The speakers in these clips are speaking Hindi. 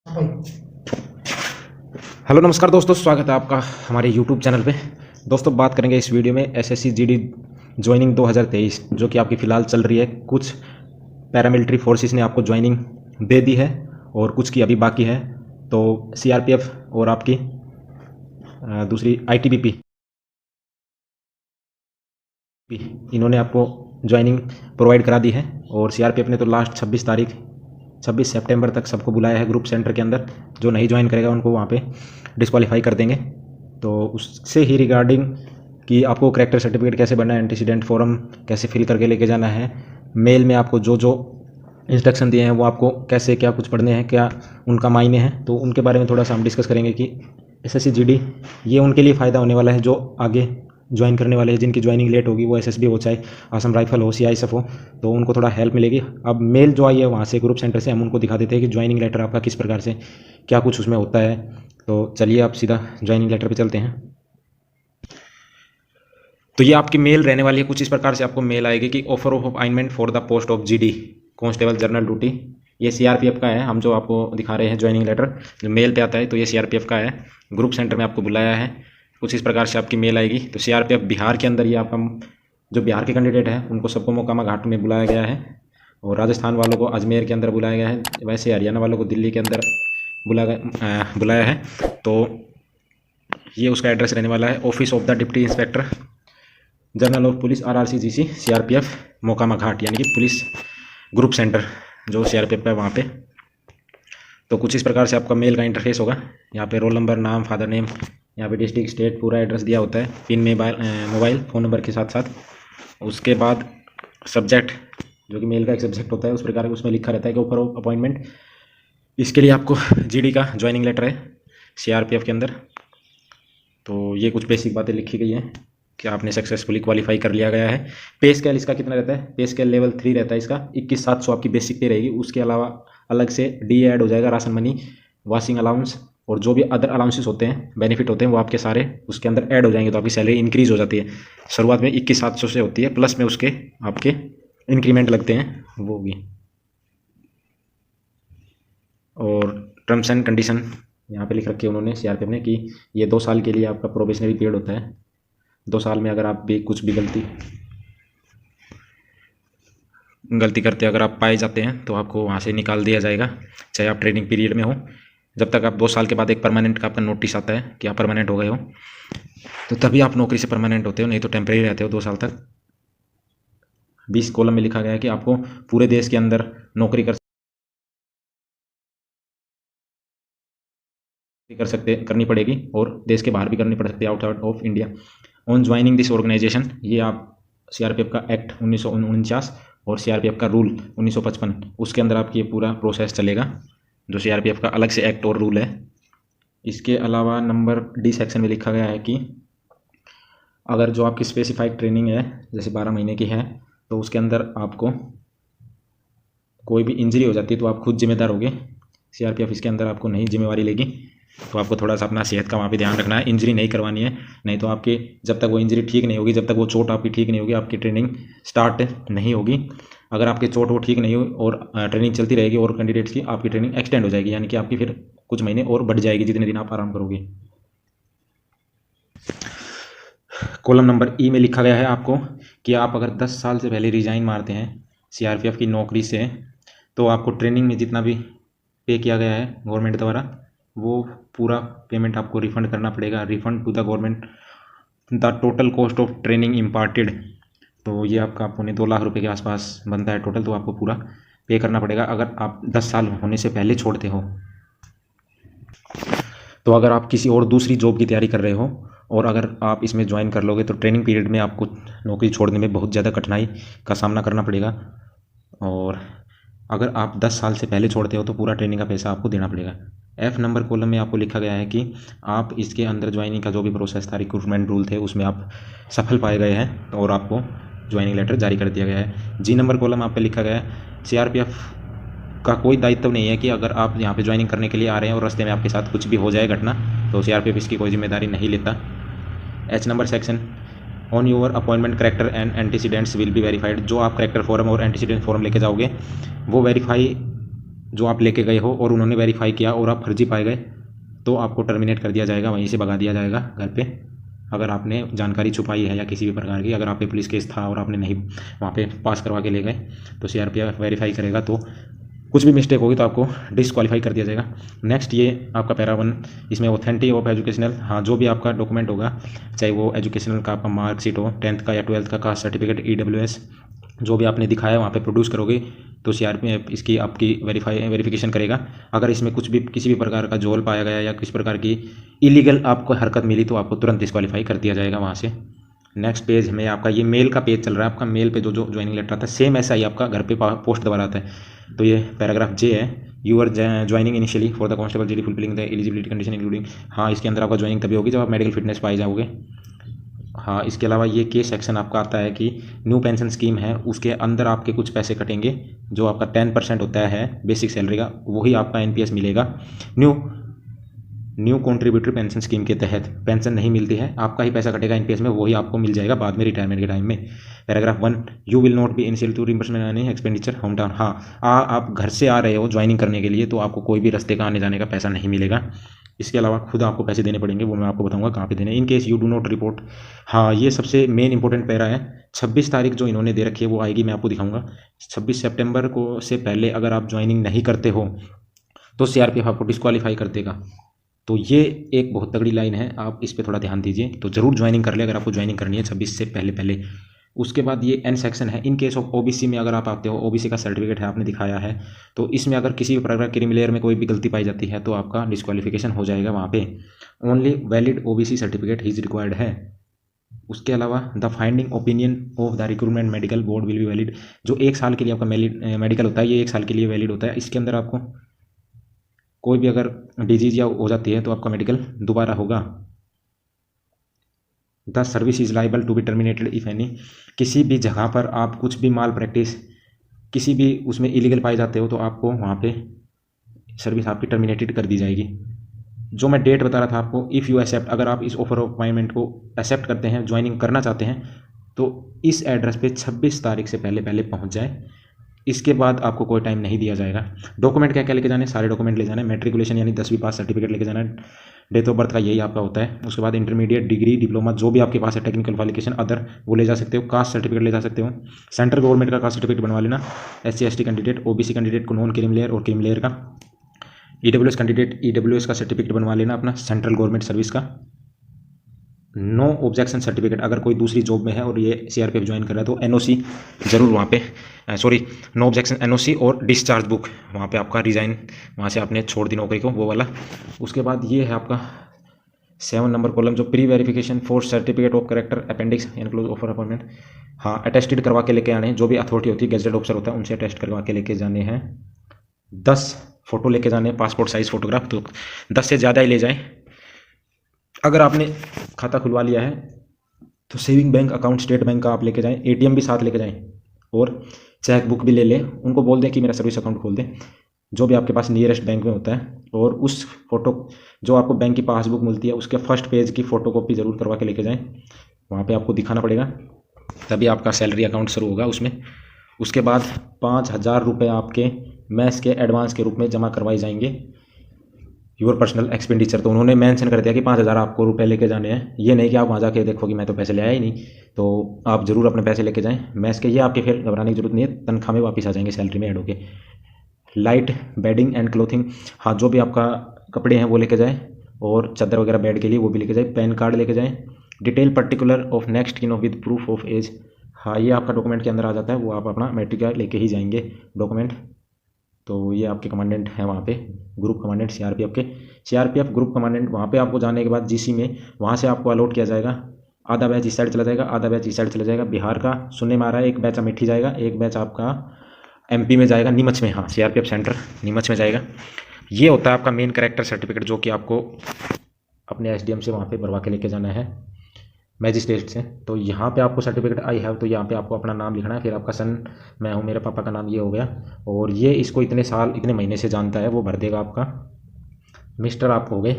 हेलो नमस्कार दोस्तों, स्वागत है आपका हमारे यूट्यूब चैनल पे। दोस्तों बात करेंगे इस वीडियो में एसएससी जीडी ज्वाइनिंग 2023 जो कि आपकी फ़िलहाल चल रही है। कुछ पैरामिलिट्री फोर्सेस ने आपको ज्वाइनिंग दे दी है और कुछ की अभी बाकी है। तो सीआरपीएफ और आपकी दूसरी आईटीबीपी इन्होंने आपको ज्वाइनिंग प्रोवाइड करा दी है। और सीआरपीएफ ने तो लास्ट 26 सितंबर तक सबको बुलाया है ग्रुप सेंटर के अंदर। जो नहीं ज्वाइन करेगा उनको वहाँ पे डिस्क्वालीफाई कर देंगे। तो उससे ही रिगार्डिंग कि आपको करैक्टर सर्टिफिकेट कैसे बनना है, एंटीसीडेंट फॉर्म कैसे फिल करके लेके जाना है, मेल में आपको जो जो इंस्ट्रक्शन दिए हैं वो आपको कैसे क्या कुछ पढ़ने हैं, क्या उनका मायने हैं, तो उनके बारे में थोड़ा सा हम डिस्कस करेंगे कि एसएससी जीडी ये उनके लिए फ़ायदा होने वाला है जो आगे ज्वाइन करने वाले हैं, जिनकी ज्वाइनिंग लेट होगी, वो एसएसबी हो चाहे असम राइफल हो, सीआईएसएफ हो, तो उनको थोड़ा हेल्प मिलेगी। अब मेल जो आई है वहाँ से ग्रुप सेंटर से हम उनको दिखा देते हैं कि ज्वाइनिंग लेटर आपका किस प्रकार से क्या कुछ उसमें होता है। तो चलिए आप सीधा ज्वाइनिंग लेटर पे चलते हैं। तो ये आपकी मेल रहने वाली है, कुछ इस प्रकार से आपको मेल आएगी कि offer of appointment for the post of GD constable general duty. ये सीआरपीएफ का है, हम जो आपको दिखा रहे हैं ज्वाइनिंग लेटर जो मेल पे आता है, तो ये सीआरपीएफ का है। ग्रुप सेंटर में आपको बुलाया है, कुछ इस प्रकार से आपकी मेल आएगी। तो सीआरपीएफ बिहार के अंदर ये आपका जो बिहार के कैंडिडेट हैं उनको सबको मोकामा घाट में बुलाया गया है, और राजस्थान वालों को अजमेर के अंदर बुलाया गया है। वैसे हरियाणा वालों को दिल्ली के अंदर बुलाया है। तो ये उसका एड्रेस रहने वाला है, office of the deputy inspector general of police RRCGC CRPF Mokama Ghat, यानी कि पुलिस ग्रुप सेंटर जो सीआरपीएफ का है वहाँ पे। तो कुछ इस प्रकार से आपका मेल का इंटरफेस होगा। यहाँ पे रोल नंबर, नाम, फादर नेम, यहाँ पे डिस्ट्रिक्ट, स्टेट, पूरा एड्रेस दिया होता है पिन में मोबाइल फ़ोन नंबर के साथ साथ। उसके बाद सब्जेक्ट जो कि मेल का एक सब्जेक्ट होता है, उस प्रकार उसमें लिखा रहता है कि ऑफर ऑफ अपॉइंटमेंट। इसके लिए आपको जीडी का ज्वाइनिंग लेटर है सीआरपीएफ के अंदर। तो ये कुछ बेसिक बातें लिखी गई हैं कि आपने सक्सेसफुली क्वालिफाई कर लिया गया है। पे स्केल इसका कितना रहता है? पे स्केल लेवल 3 रहता है इसका। 21,700 आपकी बेसिक पे रहेगी। उसके अलावा अलग से डी ऐड हो जाएगा, राशन मनी, वॉशिंग अलाउंस और जो भी अदर अलाउंसेस होते हैं, बेनिफिट होते हैं, वो आपके सारे उसके अंदर ऐड हो जाएंगे। तो आपकी सैलरी इंक्रीज़ हो जाती है। शुरुआत में 21,700 से होती है, प्लस में उसके आपके इंक्रीमेंट लगते हैं, वो होगी। और टर्म्स एंड कंडीशन यहाँ पे लिख रखे हैं उन्होंने सीआरपीएफ ने कि ये 2 साल के लिए आपका प्रोबेशनरी पीरियड होता है। 2 साल में अगर आप भी कुछ भी गलती करते अगर आप पाए जाते हैं तो आपको वहाँ से निकाल दिया जाएगा, चाहे आप ट्रेनिंग पीरियड में हो। जब तक आप 2 साल के बाद एक परमानेंट का आपका नोटिस आता है कि आप परमानेंट हो गए हो, तो तभी आप नौकरी से परमानेंट होते हो, नहीं तो टेम्परेरी रहते हो 2 साल तक। 20 कॉलम में लिखा गया है कि आपको पूरे देश के अंदर नौकरी करनी पड़ेगी और देश के बाहर भी करनी पड़ सकती है, outside of India. On joining this organisation, ये आप सीआरपीएफ का एक्ट 1949 और सीआरपीएफ का रूल 1955, उसके अंदर आपकी ये पूरा प्रोसेस चलेगा, जो सीआरपीएफ का अलग से एक्ट और रूल है। इसके अलावा नंबर डी सेक्शन में लिखा गया है कि अगर जो आपकी स्पेसिफाइड ट्रेनिंग है जैसे 12 महीने की है, तो उसके अंदर आपको कोई भी इंजरी हो जाती है तो आप खुद जिम्मेदार होगे। सीआरपीएफ इसके अंदर आपको नहीं जिम्मेवारी लेगी। तो आपको थोड़ा सा अपना सेहत का वहाँ पे ध्यान रखना है, इंजरी नहीं करवानी है, नहीं तो आपके जब तक वो इंजरी ठीक नहीं होगी, जब तक वो चोट आपकी ठीक नहीं होगी, आपकी ट्रेनिंग स्टार्ट नहीं होगी। अगर आपकी चोट वो ठीक नहीं हुई और ट्रेनिंग चलती रहेगी और कैंडिडेट्स की, आपकी ट्रेनिंग एक्सटेंड हो जाएगी, यानी कि आपकी फिर कुछ महीने और बढ़ जाएगी जितने दिन आप आराम करोगे। कॉलम नंबर ई में लिखा गया है आपको कि आप अगर 10 साल से पहले रिजाइन मारते हैं सीआरपीएफ की नौकरी से, तो आपको ट्रेनिंग में जितना भी पे किया गया है गवर्नमेंट द्वारा, वो पूरा पेमेंट आपको रिफ़ंड करना पड़ेगा। Refund to the government the total cost of training imparted. तो ये आपका 2.25 लाख रुपए के आसपास बनता है टोटल, तो आपको पूरा पे करना पड़ेगा अगर आप 10 साल होने से पहले छोड़ते हो। तो अगर आप किसी और दूसरी जॉब की तैयारी कर रहे हो और अगर आप इसमें ज्वाइन कर लोगे, तो ट्रेनिंग पीरियड में आपको नौकरी छोड़ने में बहुत ज़्यादा कठिनाई का सामना करना पड़ेगा। और अगर आप 10 साल से पहले छोड़ते हो तो पूरा ट्रेनिंग का पैसा आपको देना पड़ेगा। F नंबर कॉलम में आपको लिखा गया है कि आप इसके अंदर ज्वाइनिंग का जो भी प्रोसेस था, रिक्रूटमेंट रूल थे, उसमें आप सफल पाए गए हैं और आपको ज्वाइनिंग लेटर जारी कर दिया गया है। G नंबर कॉलम आप पे लिखा गया है सीआरपीएफ का कोई दायित्व नहीं है कि अगर आप यहाँ पे ज्वाइनिंग करने के लिए आ रहे हैं और रास्ते में आपके साथ कुछ भी हो जाए घटना, तो सीआरपीएफ इसकी कोई जिम्मेदारी नहीं लेता। H number section, on your appointment character and antecedents will be verified. जो आप करैक्टर फॉर्म और एंटीसीडेंट फॉर्म लेके जाओगे वो वेरीफाई जो आप लेके गए हो और उन्होंने वेरीफाई किया और आप फर्जी पाए गए तो आपको टर्मिनेट कर दिया जाएगा, वहीं से भगा दिया जाएगा घर पे। अगर आपने जानकारी छुपाई है या किसी भी प्रकार की, अगर आप पे पुलिस केस था और आपने नहीं वहाँ पे पास करवा के ले गए तो सीआरपीएफ वेरीफाई करेगा, तो कुछ भी मिस्टेक होगी तो आपको डिसक्वालीफाई कर दिया जाएगा। नेक्स्ट ये आपका पैरा 1, इसमें ऑथेंटिटी ऑफ एजुकेशनल, हाँ जो भी आपका डॉक्यूमेंट होगा, चाहे वो एजुकेशनल का आपका मार्कशीट हो, 10th का या 12th का कास्ट सर्टिफिकेट, EWS जो भी आपने दिखाया वहाँ पे प्रोड्यूस करोगे तो सीआरपीएफ इसकी आपकी वेरिफिकेशन करेगा। अगर इसमें कुछ भी किसी भी प्रकार का झोल पाया गया या किसी प्रकार की इलीगल आपको हरकत मिली तो आपको तुरंत डिस्क्वालीफाई कर दिया जाएगा वहाँ से। नेक्स्ट पेज में आपका ये मेल का पेज चल रहा है, आपका मेल पे जो ज्वाइनिंग लेटर आता है सेम ऐसा ही आपका घर पे पोस्ट दोबारा आता है। तो ये पैराग्राफ जे है, you are joining initially for the constable GD fulfilling the eligibility condition including, हाँ इसके अंदर आपका ज्वाइनिंग तभी होगी जब आप मेडिकल फिटनेस पाए जाओगे। हाँ इसके अलावा ये केस सेक्शन आपका आता है कि न्यू पेंशन स्कीम है, उसके अंदर आपके कुछ पैसे कटेंगे, जो आपका 10% होता है बेसिक सैलरी का, वही आपका एनपीएस मिलेगा। न्यू कॉन्ट्रीब्यूटरी पेंशन स्कीम के तहत पेंशन नहीं मिलती है, आपका ही पैसा कटेगा एनपीएस में, वही आपको मिल जाएगा बाद में रिटायरमेंट के टाइम में। Paragraph 1, you will not be initial to reimbursement any expenditure home town, हाँ आप घर से आ रहे हो ज्वाइनिंग करने के लिए तो आपको कोई भी रास्ते का आने जाने का पैसा नहीं मिलेगा। इसके अलावा खुद आपको पैसे देने पड़ेंगे, वो मैं आपको बताऊंगा कहाँ पे देने। In case you do not report, हाँ ये सबसे मेन इंपॉर्टेंट पैरा है। 26 तारीख जो इन्होंने दे रखी है वो आएगी, मैं आपको दिखाऊंगा। 26 सितंबर को से पहले अगर आप ज्वाइनिंग नहीं करते हो तो सीआरपीएफ आपको डिस्क्वालीफाई कर देगा। तो ये एक बहुत तगड़ी लाइन है, आप इस पर थोड़ा ध्यान दीजिए। तो ज़रूर ज्वाइनिंग कर ले अगर आपको ज्वाइनिंग करनी है 26 से पहले। उसके बाद ये एन सेक्शन है, इन केस ऑफ ओबीसी में अगर आप आते हो, ओबीसी का सर्टिफिकेट है आपने दिखाया है, तो इसमें अगर किसी भी प्रकार क्रीमी लेयर में कोई भी गलती पाई जाती है तो आपका डिस्क्वालिफिकेशन हो जाएगा वहाँ पे। Only valid OBC certificate is required है। उसके अलावा the finding opinion of the recruitment medical board will be valid, जो 1 साल के लिए आपका मेडिकल होता है ये 1 साल के लिए वैलिड होता है। इसके अंदर आपको कोई भी अगर डिजीज या हो जाती है तो आपका मेडिकल दोबारा होगा। The service is liable to be terminated if any, किसी भी जगह पर आप कुछ भी माल प्रैक्टिस किसी भी उसमें इलीगल पाए जाते हो तो आपको वहाँ पे सर्विस आपकी टर्मिनेटेड कर दी जाएगी। जो मैं डेट बता रहा था आपको, इफ़ यू एक्सेप्ट, अगर आप इस ऑफर ऑफ अपॉइंटमेंट को एक्सेप्ट करते हैं, ज्वाइनिंग करना चाहते हैं, तो इस एड्रेस पे 26 तारीख से पहले पहुँच जाए। इसके बाद आपको कोई टाइम नहीं दिया जाएगा। डॉक्यूमेंट क्या क्या लेके जाने, सारे डॉक्यूमेंट ले जाना है। मैट्रिकुलेशन यानी 10वीं पास सर्टिफिकेट लेके जाना है, डेट ऑफ बर्थ का यही आपका होता है। उसके बाद इंटरमीडिएट, डिग्री, डिप्लोमा जो भी आपके पास है, टेक्निकल क्वालिफिकेशन अदर वो ले जा सकते हो। कास्ट सर्टिफिकेट ले जा सकते हो, सेंट्रल गवर्नमेंट का कास्ट सर्टिफिकेट बनवा लेना। SC/ST कैंडिडेट, OBC कैंडिडेट को नॉन क्रीमी लेयर और क्रीमी लेयर का, EWS कैंडिडेट EWS का सर्टिफिकेट बनवा लेना अपना सेंट्रल गवर्नमेंट सर्विस का। नो ऑब्जेक्शन सर्टिफिकेट, अगर कोई दूसरी जॉब में है और ये सीआरपीएफ ज्वाइन कर रहा है तो NOC जरूर वहाँ पे, नो ऑब्जेक्शन NOC और डिस्चार्ज बुक, वहाँ पे आपका रिजाइन, वहाँ से आपने छोड़ दी नौकरी को, वो वाला। उसके बाद ये है आपका 7 नंबर कॉलम, जो pre verification for certificate of character appendix enclose offer appointment, हाँ अटेस्टेड करवा के लेके आने हैं। जो भी अथॉरिटी होती है, गेजेटेड ऑफिसर होता है, उनसे अटेस्ट करवा के लेके जाने हैं। 10 फोटो लेके जाने, पासपोर्ट साइज फोटोग्राफ, तो 10 से ज़्यादा ही ले जाएं। अगर आपने खाता खुलवा लिया है तो saving bank account state bank का आप लेके जाएं, ATM भी साथ लेके जाएं और चेक बुक भी ले लें। उनको बोल दें कि मेरा सर्विस अकाउंट खोल दें, जो भी आपके पास नियरेस्ट बैंक में होता है। और उस फोटो जो आपको बैंक की पासबुक मिलती है उसके फर्स्ट पेज की फ़ोटोकॉपी ज़रूर करवा के लेके जाएं, वहाँ पे आपको दिखाना पड़ेगा, तभी आपका सैलरी अकाउंट शुरू होगा उसमें। उसके बाद 5,000 रुपये आपके मैस के एडवांस के रूप में जमा करवाए जाएंगे, योर पर्सनल एक्सपेंडिचर। तो उन्होंने मेंशन कर दिया कि 5,000 आपको रुपए लेके जाने हैं, ये नहीं कि आप वहाँ जाके देखो कि मैं तो पैसे ले आया ही नहीं। तो आप ज़रूर अपने पैसे लेके जाएं मैस के, ये आपके फिर घबराने की जरूरत नहीं है, तनख्वाह में वापस आ जाएंगे, सैलरी में ऐड होके। लाइट बेडिंग एंड क्लोथिंग, हाँ जो भी आपका कपड़े हैं वो लेके जाएँ, और चादर वगैरह बेड के लिए वो भी लेके जाएँ। पैन कार्ड लेके जाएँ। डिटेल पर्टिकुलर ऑफ नेक्स्ट किन विद प्रूफ ऑफ एज, हाँ ये आपका डॉक्यूमेंट के अंदर आ जाता है, वो आप अपना मैट्रिक का लेके ही जाएंगे डॉक्यूमेंट। तो ये आपके कमांडेंट हैं वहाँ पे, group commandant CRPF group commandant. वहाँ पे आपको जाने के बाद GC में, वहाँ से आपको अलॉट किया जाएगा, आधा बैच इस साइड चला जाएगा, आधा बैच इस साइड चला जाएगा। बिहार का सुनने में आ रहा है, एक बैच अमेठी जाएगा, एक बैच आपका MP में जाएगा, नीमच में, हाँ सीआरपीएफ सेंटर नीमच में जाएगा। ये होता है आपका मेन कैरेक्टर सर्टिफिकेट, जो कि आपको अपने SDM से वहाँ पे भरवा के लेके जाना है, मैजिस्ट्रेट से। तो यहाँ पे आपको सर्टिफिकेट आई हैव, तो यहाँ पे आपको अपना नाम लिखना है, फिर आपका सन, मैं हूँ, मेरे पापा का नाम ये हो गया, और ये इसको इतने साल इतने महीने से जानता है वो भर देगा आपका। मिस्टर आप हो गए।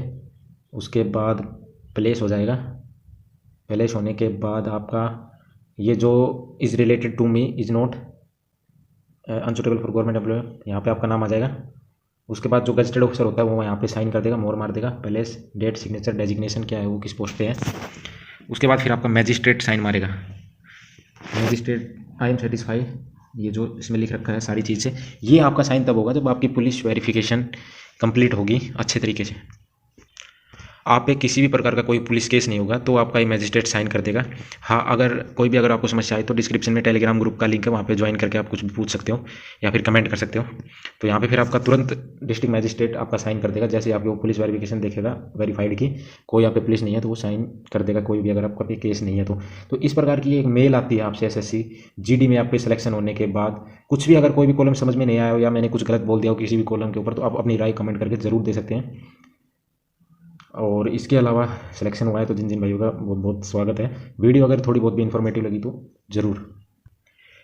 उसके बाद प्लेस हो जाएगा, प्लेस होने के बाद आपका ये जो is related to me is not unsuitable for government employ, यहाँ पे आपका नाम आ जाएगा। उसके बाद जो गजेटेड ऑफिसर होता है वो यहाँ पे साइन कर देगा, मोर मार देगा, प्लेस, डेट, सिग्नेचर, डेजिग्नेशन क्या है वो, किस पोस्ट पे है। उसके बाद फिर आपका मैजिस्ट्रेट साइन मारेगा। मैजिस्ट्रेट आई एम सेटिस्फाई, ये जो इसमें लिख रखा है सारी चीज़ें, ये आपका साइन तब होगा जब आपकी पुलिस वेरिफिकेशन कंप्लीट होगी अच्छे तरीके से। आप पे किसी भी प्रकार का कोई पुलिस केस नहीं होगा तो आपका ये मैजिस्ट्रेट साइन कर देगा। हाँ, अगर आपको समस्या आए तो डिस्क्रिप्शन में टेलीग्राम ग्रुप का लिंक है, वहाँ पे ज्वाइन करके आप कुछ भी पूछ सकते हो या फिर कमेंट कर सकते हो। तो यहाँ पे फिर आपका तुरंत डिस्ट्रिक्ट मैजिस्ट्रेट आपका साइन कर देगा जैसे आपको पुलिस वेरिफिकेशन देखेगा वेरीफाइड की कोई आप पे पुलिस नहीं है तो वो साइन कर देगा, कोई भी अगर आपका पे केस नहीं है तो इस प्रकार की एक मेल आती है आपसे SSC GD में आप पे सिलेक्शन होने के बाद। कुछ भी अगर कोई भी कॉलम समझ में नहीं आया हो या मैंने कुछ गलत बोल दिया हो किसी भी कॉलम के ऊपर तो आप अपनी राय कमेंट करके ज़रूर दे सकते हैं। और इसके अलावा सिलेक्शन हुआ है तो जिन जिन भाइयों का बहुत बहुत स्वागत है। वीडियो अगर थोड़ी बहुत भी इन्फॉर्मेटिव लगी तो ज़रूर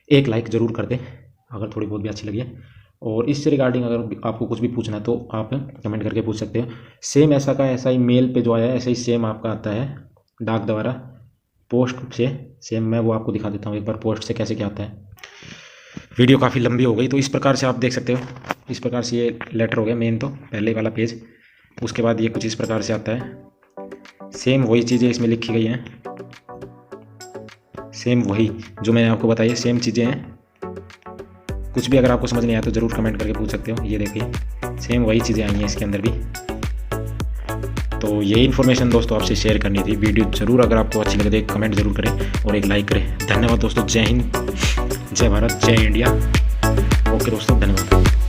एक लाइक ज़रूर कर दें अगर थोड़ी बहुत भी अच्छी लगी है। और इससे रिगार्डिंग अगर आपको कुछ भी पूछना है तो आप कमेंट करके पूछ सकते हो। सेम ऐसा का ऐसा ही मेल पे जो आया है ऐसा ही सेम आपका आता है डाक द्वारा पोस्ट से, सेम मैं वो आपको दिखा देता हूँ एक बार पोस्ट से कैसे क्या आता है। वीडियो काफ़ी लंबी हो गई तो इस प्रकार से आप देख सकते हो। इस प्रकार से ये लेटर हो गया मेन, तो पहले वाला पेज। उसके बाद ये कुछ इस प्रकार से आता है, सेम वही चीज़ें इसमें लिखी गई हैं, सेम वही जो मैंने आपको बताई है सेम चीज़ें हैं। कुछ भी अगर आपको समझ नहीं आया तो ज़रूर कमेंट करके पूछ सकते हो। ये देखिए सेम वही चीज़ें आई हैं इसके अंदर भी। तो ये इन्फॉर्मेशन दोस्तों आपसे शेयर करनी थी। वीडियो ज़रूर अगर आपको अच्छी लगे तो एक कमेंट ज़रूर करें और एक लाइक करें। धन्यवाद दोस्तों। जय हिंद, जय भारत, जय इंडिया। ओके दोस्तों, धन्यवाद।